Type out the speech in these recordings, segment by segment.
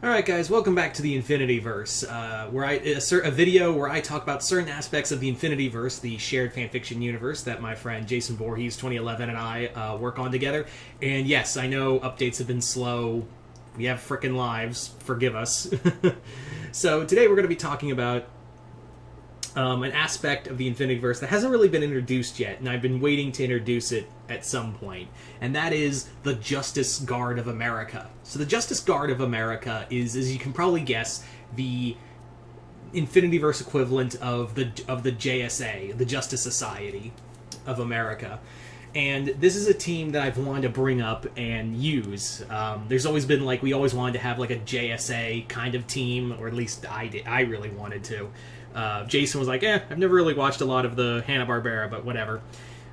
All right, guys, welcome back to the Infinity Verse, where a video where I talk about certain aspects of the Infinity Verse, the shared fanfiction universe that my friend Jason Voorhees 2011 and I work on together. And yes, I know updates have been slow. We have frickin' lives. Forgive us. So today we're going to be talking about an aspect of the Infinity Verse that hasn't really been introduced yet, and I've been waiting to introduce it at some point, and that is the Justice Guard of America. So the Justice Guard of America is, as you can probably guess, the Infinity Verse equivalent of the JSA, the Justice Society of America. And this is a team that I've wanted to bring up and use. There's always been, like, we always wanted to have, like, a JSA kind of team, or at least I did. I really wanted to. Jason was like, I've never really watched a lot of the Hanna-Barbera, but whatever.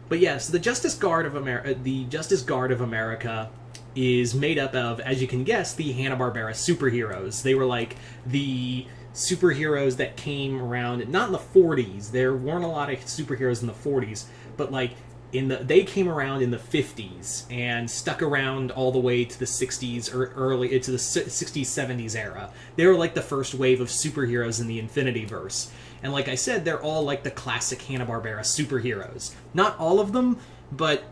But yes, the Justice Guard of America is made up of, as you can guess, the Hanna-Barbera superheroes. They were like the superheroes that came around, not in the 40s. There weren't a lot of superheroes in the 40s, but like they came around in the 50s and stuck around all the way to the 60s or early into the 60s 70s era. They were like the first wave of superheroes in the Infinity Verse. And like I said, they're all like the classic Hanna-Barbera superheroes. Not all of them, but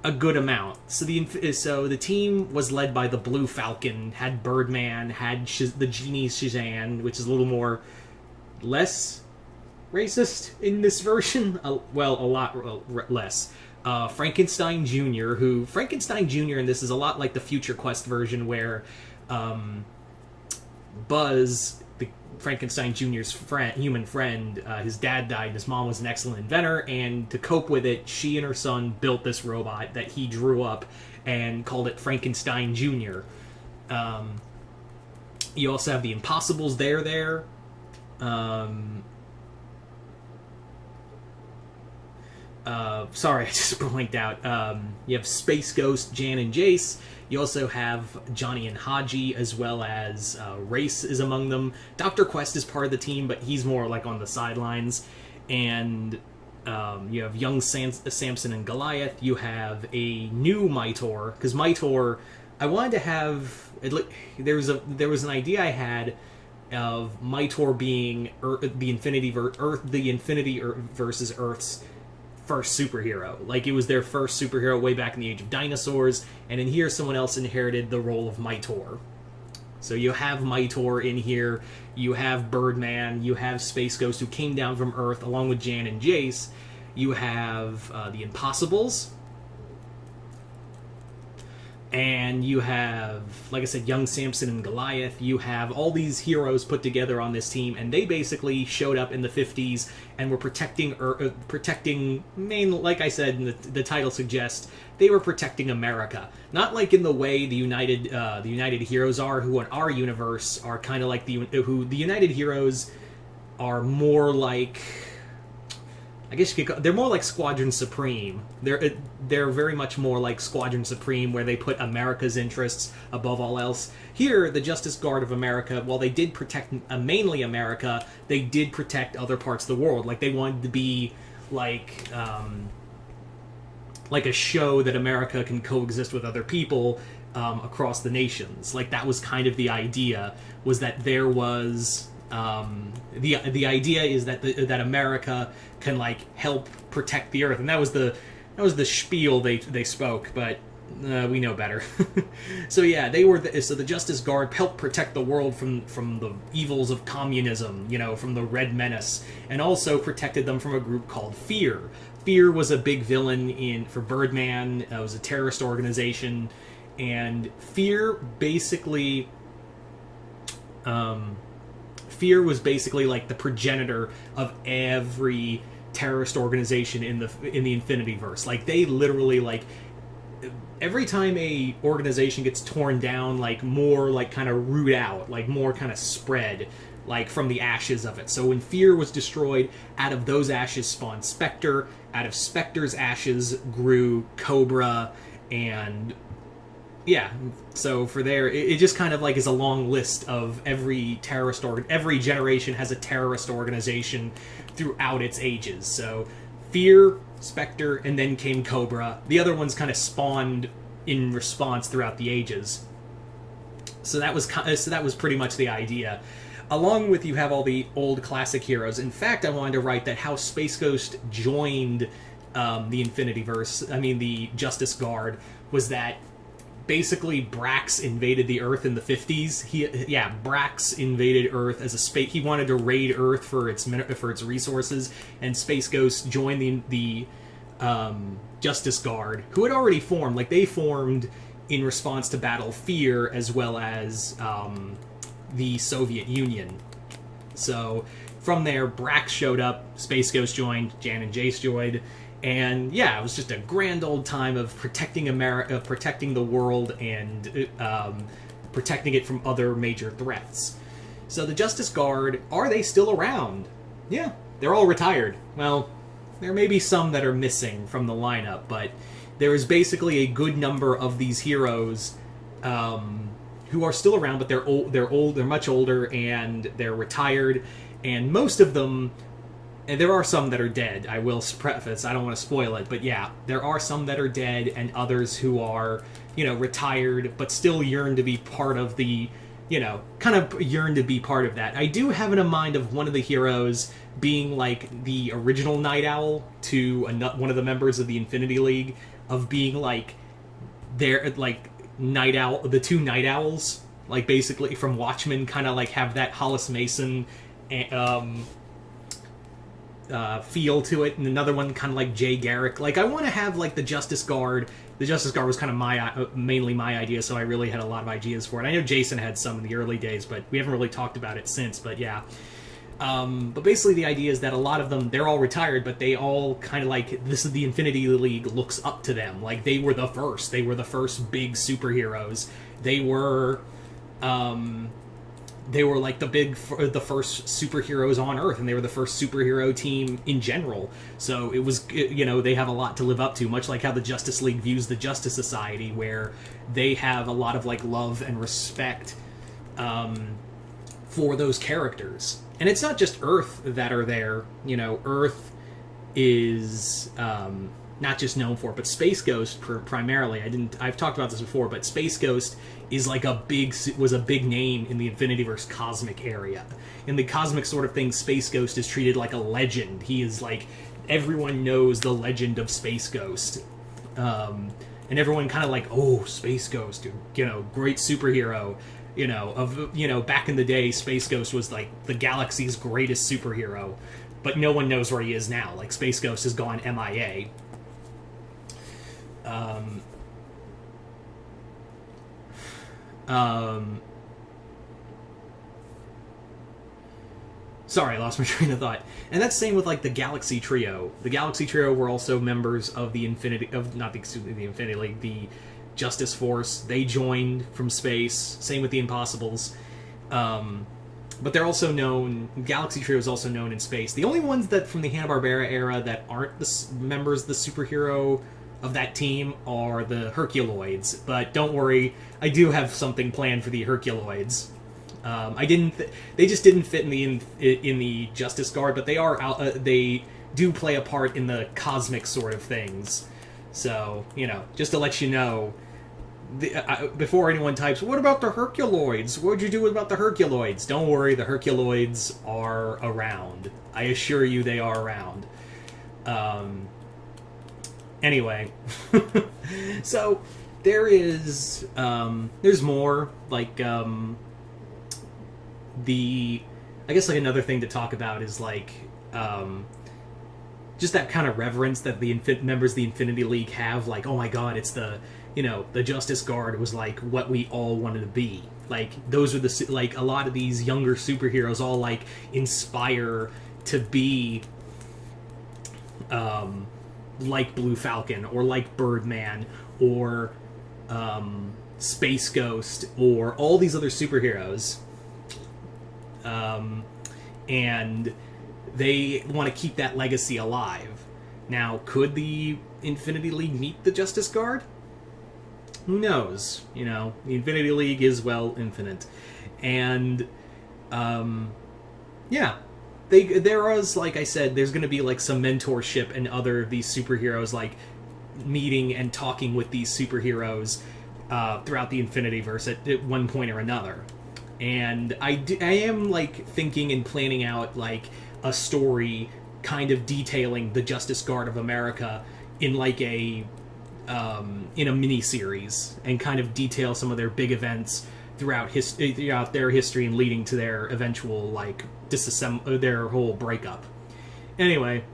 a good amount. So the team was led by the Blue Falcon, had Birdman, had the Genie Shazam, which is a little more less racist in this version. A lot less. Frankenstein Jr., Frankenstein Jr. in this is a lot like the Future Quest version where Buzz, the Frankenstein Jr.'s human friend, his dad died, his mom was an excellent inventor, and to cope with it, she and her son built this robot that he drew up and called it Frankenstein Jr. You also have the Impossibles there. Sorry, I just blanked out. You have Space Ghost, Jan and Jace. You also have Johnny and Haji, as well as Race is among them. Dr. Quest is part of the team, but he's more like on the sidelines. And you have young Samson and Goliath. You have a new Mitor, because Mitor, I wanted to have... There was an idea I had of Mitor being the Infinity versus Earth's first superhero. Like, it was their first superhero way back in the Age of Dinosaurs, and in here someone else inherited the role of Mitor. So you have Mitor in here, you have Birdman, you have Space Ghost, who came down from Earth along with Jan and Jace, you have the Impossibles, and you have, like I said, young Samson and Goliath. You have all these heroes put together on this team, and they basically showed up in the 50s and were protecting like I said, the title suggests, they were protecting America. Not like in the way the United Heroes are, who in our universe are kind of like the United Heroes are more like, I guess you could call, they're more like Squadron Supreme. They're very much more like Squadron Supreme, where they put America's interests above all else. Here, the Justice Guard of America, while they did protect mainly America, they did protect other parts of the world. Like, they wanted to be like a show that America can coexist with other people across the nations. Like, that was kind of the idea, was that there was... the idea is that America can like help protect the Earth, and that was the spiel they spoke, but we know better. So yeah, so the Justice Guard helped protect the world from the evils of communism, from the Red Menace, and also protected them from a group called Fear. Fear was a big villain for Birdman. It was a terrorist organization, and Fear basically. Fear was basically like the progenitor of every terrorist organization in the Infinity Verse. Like, they literally, like, every time a organization gets torn down, like, more like kind of root out, like more kind of spread, like from the ashes of it. So when Fear was destroyed, out of those ashes spawned Spectre. Out of Spectre's ashes grew Cobra, and yeah, so for there, it just kind of like is a long list of every generation has a terrorist organization throughout its ages. So Fear, Spectre, and then came Cobra. The other ones kind of spawned in response throughout the ages. So that was pretty much the idea. Along with, you have all the old classic heroes. In fact, I wanted to write that how Space Ghost joined the Infinityverse, I mean the Justice Guard, was that basically Brax invaded the Earth in the 50s. Brax invaded Earth as a space. He wanted to raid Earth for its resources, and Space Ghost joined the Justice Guard, who had already formed. Like, they formed in response to Battle Fear, as well as the Soviet Union. So from there, Brax showed up, Space Ghost joined, Jan and Jace joined, and yeah, it was just a grand old time of protecting America, protecting the world, and protecting it from other major threats. So the Justice Guard, are they still around? Yeah, they're all retired. Well, there may be some that are missing from the lineup, but there is basically a good number of these heroes who are still around, but they're much older, and they're retired, and most of them, and there are some that are dead, I will preface, I don't want to spoil it, but yeah, there are some that are dead, and others who are, retired, but still yearn to be part of the, kind of yearn to be part of that. I do have in mind of one of the heroes being like the original Night Owl to one of the members of the Infinity League, of being like their, like, Night Owl, the two Night Owls, like, basically from Watchmen, kind of like have that Hollis Mason feel to it, and another one kind of like Jay Garrick. Like, I want to have like the Justice Guard. The Justice Guard was kind of mainly my idea, so I really had a lot of ideas for it. I know Jason had some in the early days, but we haven't really talked about it since. But yeah, but basically the idea is that a lot of them, they're all retired, but they all kind of like, this is the Infinity League looks up to them. Like, they were the first big superheroes. They were like the first superheroes on Earth, and they were the first superhero team in general. So it was, they have a lot to live up to, much like how the Justice League views the Justice Society, where they have a lot of like love and respect for those characters. And it's not just Earth that are there. Earth is not just known for it, but Space Ghost primarily. I've talked about this before, but Space Ghost is like was a big name in the Infinityverse cosmic area. In the cosmic sort of thing, Space Ghost is treated like a legend. He is like, everyone knows the legend of Space Ghost. And everyone kind of like, oh, Space Ghost, great superhero. Back in the day, Space Ghost was like the galaxy's greatest superhero, but no one knows where he is now. Like, Space Ghost has gone MIA. Sorry, I lost my train of thought. And that's the same with like the Galaxy Trio. The Galaxy Trio were also members of the Infinity League, the Justice Force. They joined from space. Same with the Impossibles. But they're also known, Galaxy Trio is also known in space. The only ones that from the Hanna-Barbera era that aren't the members of the superhero of that team are the Herculoids. But don't worry, I do have something planned for the Herculoids. They just didn't fit in the Justice Guard, but they are out, they do play a part in the cosmic sort of things. So, just to let you know, before anyone types, what about the Herculoids? What'd you do about the Herculoids? Don't worry, the Herculoids are around. I assure you they are around. Anyway. So, there's more, like, I guess, like, another thing to talk about is, like, just that kind of reverence that the members of the Infinity League have, like, oh my god, it's the Justice Guard was like what we all wanted to be. Like, those are like, a lot of these younger superheroes all like inspire to be like Blue Falcon or like Birdman or Space Ghost or all these other superheroes. And they want to keep that legacy alive. Now, could the Infinity League meet the Justice Guard? Who knows? The Infinity League is, well, infinite. And, yeah. There is, like I said, there's going to be, like, some mentorship and other of these superheroes, like, meeting and talking with these superheroes throughout the Infinityverse at one point or another. And I am like thinking and planning out like a story kind of detailing the Justice Guard of America in like a mini series, and kind of detail some of their big events throughout their history and leading to their eventual like their whole breakup. Anyway,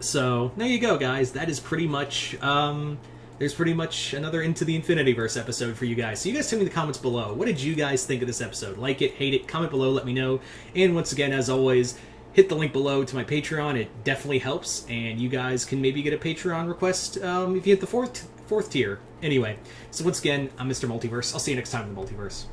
so there you go, guys. That is pretty much there's pretty much another Into the Infinityverse episode for you guys. So you guys tell me in the comments below, what did you guys think of this episode? Like it, hate it, comment below, let me know. And once again, as always, hit the link below to my Patreon. It definitely helps, and you guys can maybe get a Patreon request if you hit the fourth tier. Anyway, so once again, I'm Mr. Multiverse. I'll see you next time in the Multiverse.